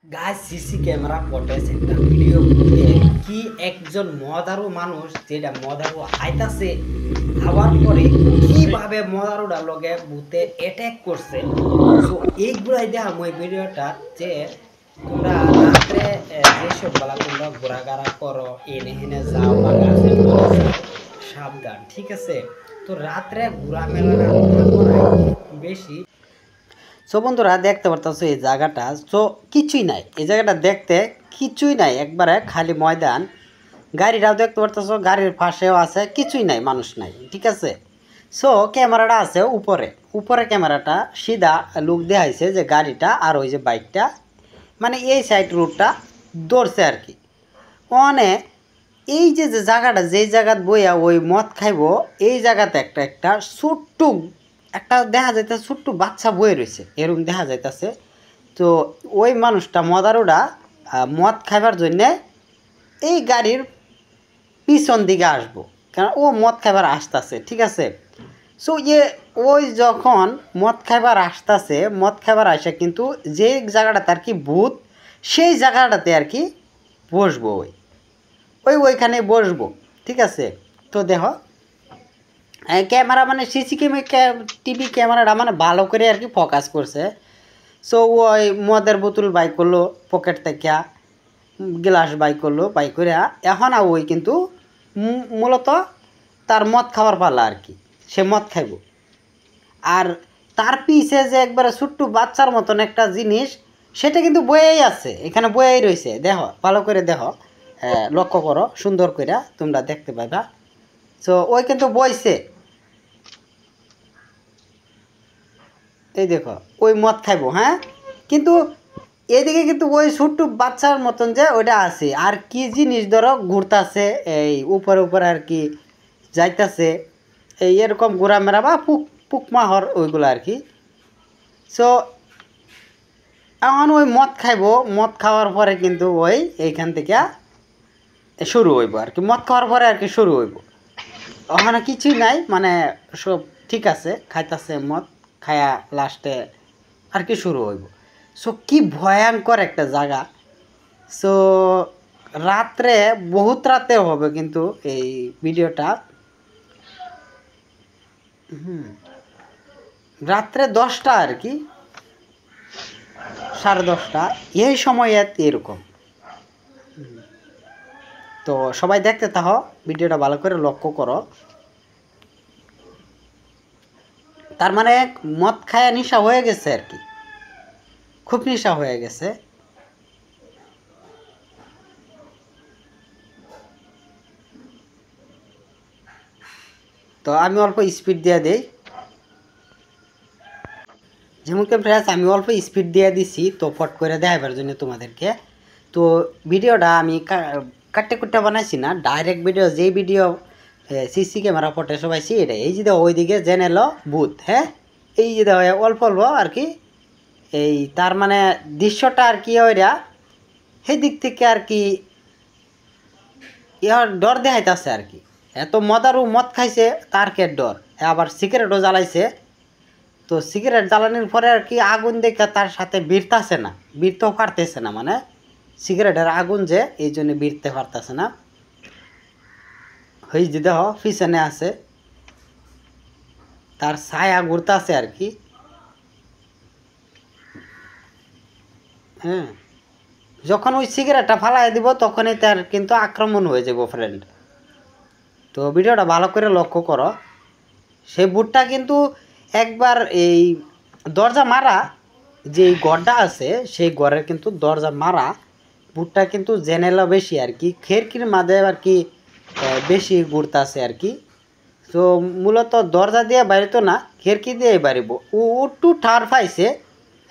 Guys CC camera footage একটা video করতে কি একজন মদারু মানুষ যেটা মদারু আইতাছে আবার পরে কিভাবে মদারুটা লগে ভূতে অ্যাটাক করছে। সো এইগুলাই দেখাম ওই ভিডিওটা যে তোমরা রাত্রে যেসব বেলা তোমরা ঘোরাঘাড়া করো এনে হেনে যাও বা গাছে যাও সাবধান, ঠিক আছে? তো রাত্রে ঘোরামেলা বেশি। সো বন্ধুরা দেখতে পারতেছো এই জায়গাটা, সো কিছুই নাই এই জায়গাটা দেখতে, কিছুই নাই, একবারে খালি ময়দান। গাড়িটাও দেখতে পারতেছো, গাড়ির পাশেও আছে, কিছুই নাই, মানুষ নাই, ঠিক আছে? সো ক্যামেরাটা আছে উপরে, উপরে ক্যামেরাটা সিধা লুক দেখাইছে যে গাড়িটা আর ওই যে বাইকটা মানে এই সাইড রুটটা ধরছে আর কি। মানে এই যে যে জায়গাটা যেই জায়গাত বইয়া ওই মদ খাইব এই জায়গাতে একটা একটা ছোট্ট একটা দেখা যাইতেছে, ছোট্ট বাচ্চা বয়ে রয়েছে এরকম দেখা যাইতেছে। তো ওই মানুষটা মদারুটা মদ খাইবার জন্যে এই গাড়ির পিছন দিকে আসবো, কারণ ও মদ খাইবার আসতেছে, ঠিক আছে? সো ওই যখন মদ খাইবার আসতেছে, মদ খাইবার আসে কিন্তু যে জায়গাটাতে আর কি ভূত, সেই জায়গাটাতে আর কি বসবো, ওইখানে বসবো, ঠিক আছে? তো দেখো ক্যামেরা মানে সিসি টিভি ক্যামেরাটা মানে ভালো করে আর কি ফোকাস করছে। সো ওই মদের বোতল বাই করলো পকেট থেকে, গ্লাস বাই করলো, বাই করে এখন ওই কিন্তু মূলত তার মদ খাওয়ার পালা আর কি, সে মদ খাইব। আর তার পিছে যে একবারে ছোট্ট বাচ্চার মতন একটা জিনিস, সেটা কিন্তু বয়েই আছে, এখানে বয়েই রয়েছে, দেখো ভালো করে দেখো, লক্ষ্য করো সুন্দর করে তোমরা দেখতে পাইবা। সো ওই কিন্তু বইছে, এই দেখো ওই মদ খাইব, হ্যাঁ, কিন্তু এদিকে কিন্তু ওই ছোট্ট বাচ্চার মতন যে ওইটা আছে, আর কি জিনিস ধরো ঘুরতাছে এই উপরে উপরে আর কি যাইতাছে, এই এরকম ঘোরামেরা বা পুকমাহর ওইগুলো আর কি। সো এখন ওই মদ খাইব, মদ খাওয়ার পরে কিন্তু ওই এইখান থেকে শুরু হইব আর কি, মদ খাওয়ার পরে আর কি শুরু হইব। ওখানে কিছুই নাই, মানে সব ঠিক আছে, খাইতাছে মদ, খায়া লাস্টে আর কি শুরু হইব। সো কি ভয়ঙ্কর একটা জায়গা। সো রাত্রে বহুত রাতে হবে কিন্তু এই ভিডিওটা, রাত্রে 10টা আর কি, 10:30 এই সময় এরকম। তো সবাই দেখতে থাকো, ভিডিওটা ভালো করে লক্ষ্য করো। তার মানে মদ খায়া নেশা হয়ে গেছে আর কি, খুব নেশা হয়ে গেছে। তো আমি অল্প স্পিড দিয়ে দেই, যেমন কি ফ্রেন্ডস আমি অল্প স্পিড দিয়ে দিছি তো ফট করে দেখাবার জন্য তোমাদেরকে। তো ভিডিওটা আমি কাটতে কুটতে বানাইছি না, ডাইরেক্ট ভিডিও, যেই ভিডিও সিসি ক্যামেরা ফটো সবাইছি এটাই। এই যে দেখো ওইদিকে জেনে এলো ভূত, হ্যাঁ, এই যে দেখো অল্প অল্প আর কি, এই তার মানে দৃশ্যটা আর কি ওইরা সেই দিক থেকে আর কি ইয়ার ডর দেখাইতেছে আর কি। এত মদারু মদ খাইছে তার কে ডর, আবার সিগারেটও জ্বালাইছে। তো সিগারেট জ্বালানোর পরে আর কি আগুন দেখে তার সাথে ভিড়তেছে না, ভিড়তেও পারতেছে না, মানে সিগারেটের আগুন যে এই জন্য ভিড়তে পারতেছে না। হই যে দেহ পিছনে আছে, তার ছায়া ঘুরতেছে আর কি, হ্যাঁ। যখন ওই সিগারেটটা ফালাই দিব তখনই তার কিন্তু আক্রমণ হয়ে যাব ফ্রেন্ড। তো ভিডিওটা ভালো করে লক্ষ্য করো, সেই বুটটা কিন্তু একবার এই দরজা মারা, যে ঘরটা আছে সেই ঘরের কিন্তু দরজা মারা, বুটটা কিন্তু জেনেলা বেশি আর কি, খেরকির মাঝে আর কি বেশি ঘুরতাছে আর কি। তো মূলত দরজা দিয়ে বাড়িতো না, খেরকি দিয়ে বাড়িব, ও একটু ঠার পাইছে,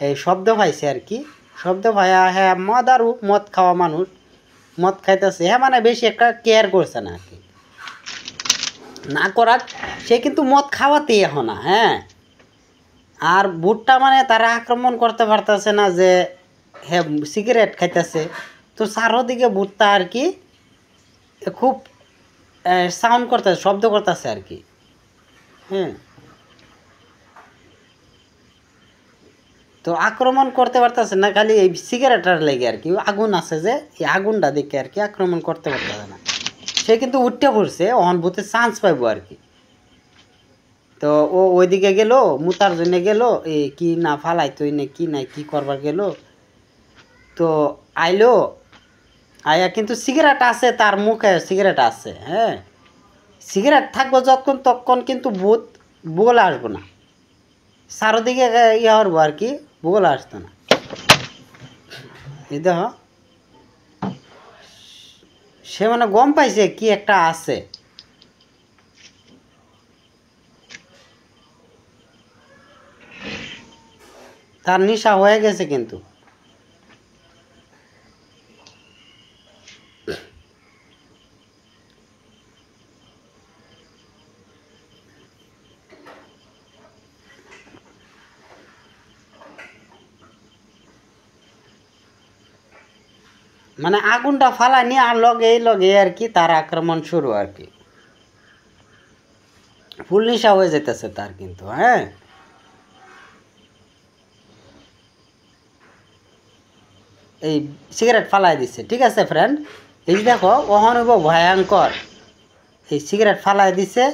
এই শব্দ পাইছে আর কি, শব্দ পাইয়া হ্যাঁ মদ মদ খাওয়া মানুষ মদ খাইতেছে, হ্যাঁ মানে বেশি একটা কেয়ার করছে না আর কি, না করার, সে কিন্তু মদ খাওয়াতেই এখন না, হ্যাঁ। আর বুটটা মানে তারা আক্রমণ করতে পারতেছে না যে হ্যাঁ সিগারেট খাইতেছে, তো চারোদিকে বুটটা আর কি খুব সাউন্ড করতেছে, শব্দ করতেছে আর কি, হ্যাঁ। তো আক্রমণ করতে পারতেছে না, খালি এই সিগারেটার লেগে আর কি, আগুন আছে যে এই আগুনটা দেখে আর কি আক্রমণ করতে পারতেছে না। সে কিন্তু উঠতে পড়ছে, অহন ভূতে চান্স পাইবো আর কি। তো ও ওইদিকে গেল, মুতার জন্য গেল, এই কি না ফালাই তুই না কি নাই কি করবার গেল। তো আইলো, আয়া কিন্তু সিগারেট আছে তার মুখে, সিগারেট আছে, হ্যাঁ সিগারেট থাকবো যতক্ষণ তখন কিন্তু ভূত বলে আসবো না, চারোদিকে ইয়া করবো আর কি, বলে আসতো না। এই দেখো সে মানে গম পাইছে কি একটা আছে। তার নেশা হয়ে গেছে কিন্তু। মানে আগুনটা ফালানি আর লগে আর কি তার আক্রমণ শুরু আর কি, ফুল নেশা হয়ে যেতেছে তার কিন্তু। হ্যাঁ এই সিগারেট ফালাই দিচ্ছে, ঠিক আছে ফ্রেন্ড। এই যে দেখো ওহন হইব ভয়ঙ্কর, এই সিগারেট ফালাই দিছে।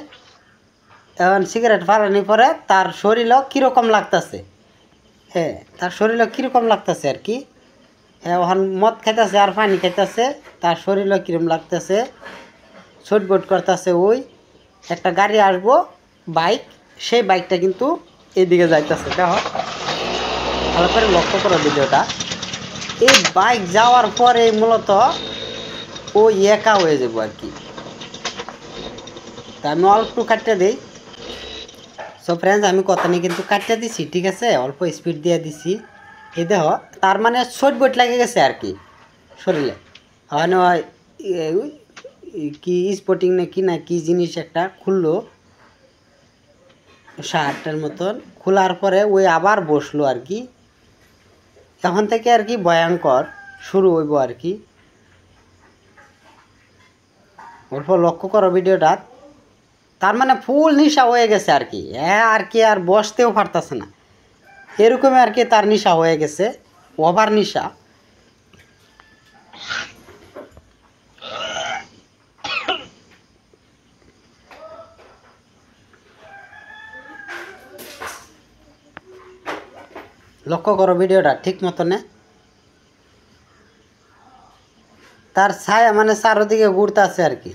এখন সিগারেট ফালানোর পরে তার শরীরও কীরকম লাগতেছে, হ্যাঁ তার শরীরও কীরকম লাগতেছে আর কি। হ্যাঁ ওখান মদ খাইতেছে আর পানি খাইতেছে, তার শরীরও কীরকম লাগতেছে, ছটবট করতেছে। ওই একটা গাড়ি আসবো, বাইক, সেই বাইকটা কিন্তু এদিকে যাইতেছে, দেখো ভালো করে লক্ষ্য করো ভিডিওটা। এই বাইক যাওয়ার পরে মূলত ও একা হয়ে যাবো আর কি। তা আমি অল্প কাটতে দিই। সো ফ্রেন্ডস আমি কথা নিয়ে কিন্তু কাটতে দিছি, ঠিক আছে, অল্প স্পিড দিয়ে দিছি। এই দেখো তার মানে ছটবট লেগে গেছে আর কি শরীরে। হয় কি স্পোর্টিং না কি জিনিস একটা খুললো শার্টের মতন, খোলার পরে ওই আবার বসলো আর কি। এখন থেকে আর কি ভয়ঙ্কর শুরু হইব আর কি। অল্প লক্ষ্য করো ভিডিওটা, তার মানে ফুল নেশা হয়ে গেছে আর কি। হ্যাঁ আর কি আর বসতেও পারতেছে না, এরকমই আর কি তার নেশা হয়ে গেছে, ওভার নেশা। লক্ষ্য করো ভিডিওটা ঠিক মতনে, তার ছায়া মানে চারোদিকে ঘুরতে আছে আর কি।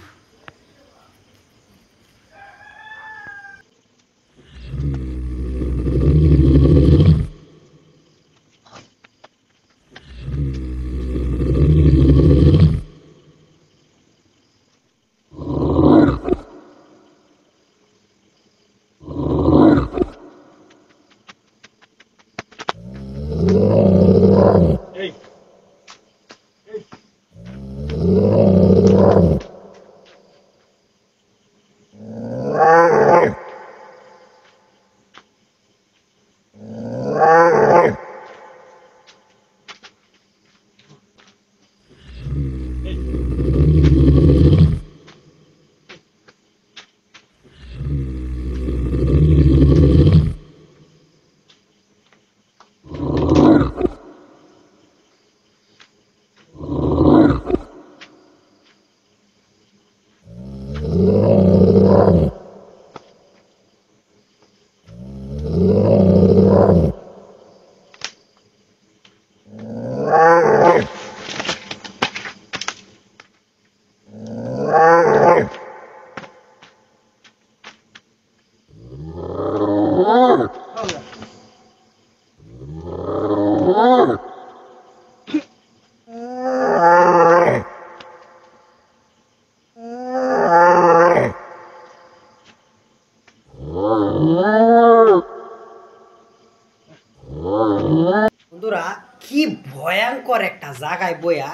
বন্ধুরা কি ভয়ঙ্কর একটা জায়গায় বইয়া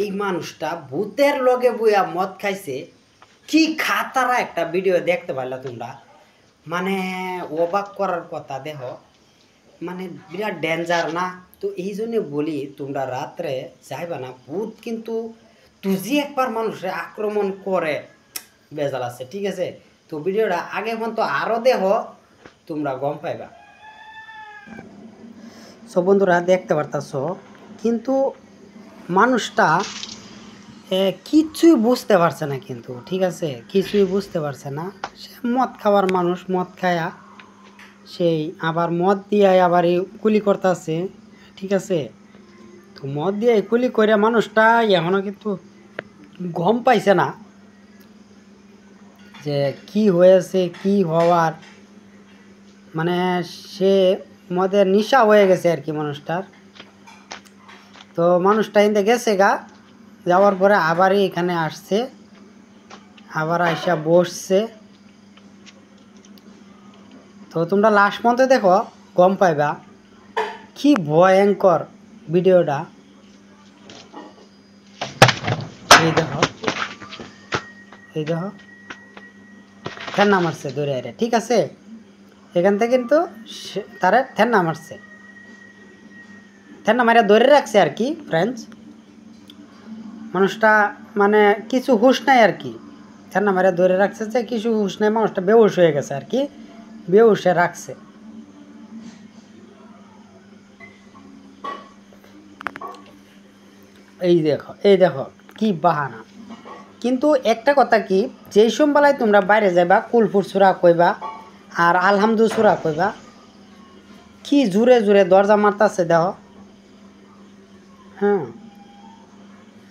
এই মানুষটা ভূতের লগে বইয়া মদ খাইছে। কি খাতারা একটা ভিডিও দেখতে পারলা তোমরা, মানে অবাক করার কথা। দেখো মানে বিরাট ডেঞ্জার না? তো এই জন্য বলি তোমরা রাত্রে যাইবা না, ভূত কিন্তু তুজি একবার মানুষে আক্রমণ করে বেজাল আছে, ঠিক আছে। তো ভিডিওটা আগে পর্যন্ত আরও দেখো, তোমরা গম পাইবা। সো বন্ধুরা দেখতে পারতাছো, কিন্তু মানুষটা কিছুই বুঝতে পারছে না, কিন্তু ঠিক আছে, কিছুই বুঝতে পারছে না। সে মদ খাওয়ার মানুষ, মদ খায়া সেই আবার মদ দিয়ে আবার এই কুলি করতেছে, ঠিক আছে। তো মদ দিয়ে এই কুলি করে মানুষটা এখনও কিন্তু গম পাইছে না যে কি হয়েছে, কি হওয়ার, মানে সে মদের নেশা হয়ে গেছে আর কি মানুষটার। তো মানুষটা এনতে গেছে গা, যাওয়ার পরে আবারই এখানে আসছে, আবার আইসা বসছে। তো তোমরা লাস্ট পর্যন্ত দেখো, গম পাইবা কি ভয়ঙ্কর ভিডিওটা। এই দেখো, এই দেখো ঠেন্না মারছে দৌড়ে আইরে, ঠিক আছে। এখান থেকে কিন্তু তারা ঠেন্না মারছে, ঠেন্না মারিয়া ধরে রাখছে আর কি ফ্রেন্ডস। মানুষটা মানে কিছু হুঁশ নাই আর কি, ঠেন্না মারিয়া ধরে রাখছে যে কিছু হুঁশ নাই, মানুষটা বেহুশ হয়ে গেছে আর কি, বেহুশে রাখছে। এই দেখো, এই দেখো কি বাহানা। কিন্তু একটা কথা কি, যেই সোমবেলায় তোমরা বাইরে যাইবা, কুলপুর সুরা কইবা আর আলহামদু সুরা কইবা, কি জুড়ে জুড়ে দরজা মারতাছে দেখো। হ্যাঁ,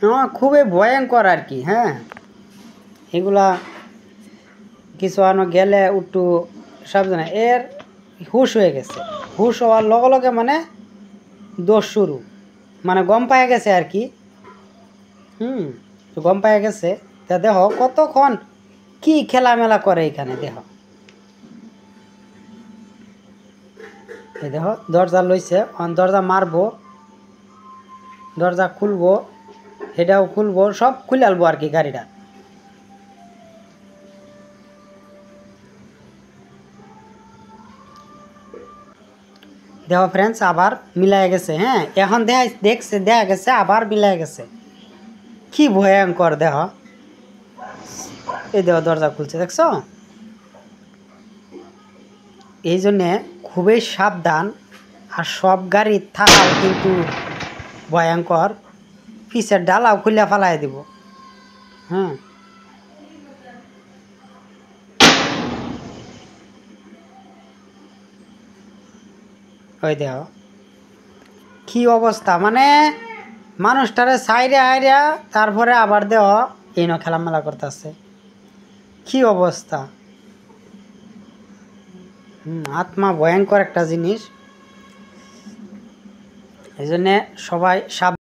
হ্যাঁ খুবই ভয়ঙ্কর আর কি। হ্যাঁ, এগুলা কিছু আনো গেলে একটু সাবধানে। এর হুশ হয়ে গেছে, হুশ হওয়ার লগে লগে মানে দোষ শুরু, মানে গম পায়ে গেছে আর কি। গম পায়ে গেছে। তা দেখো কতক্ষণ কি খেলামেলা করে এখানে, দেখো এই দেখো দরজা লইছে, দরজা মারবো, দরজা খুলবো, এটাও খুলবো, সব খুলে আলবো আর কি গাড়িটা। দেখো ফ্রেন্ডস আবার মিলাই গেছে। হ্যাঁ, এখন দেখা গেছে আবার মিলাই গেছে। কি ভয়ঙ্কর দেখো, এই দেখো দরজা খুলছে, দেখছো। এই জন্যে খুবই সাবধান, আর সব গাড়ি থাকাও কিন্তু ভয়ঙ্কর, পিছের ডালাও খুলে ফেলাই দিব। হ্যাঁ, ওই দেখো কি অবস্থা, মানে মানুষটারে সাইরে আইরা তারপরে আবার দেহ এই খেলামেলা করতেছে, কি অবস্থা। আত্মা ভয়ঙ্কর একটা জিনিস, এই জন্যে সবাই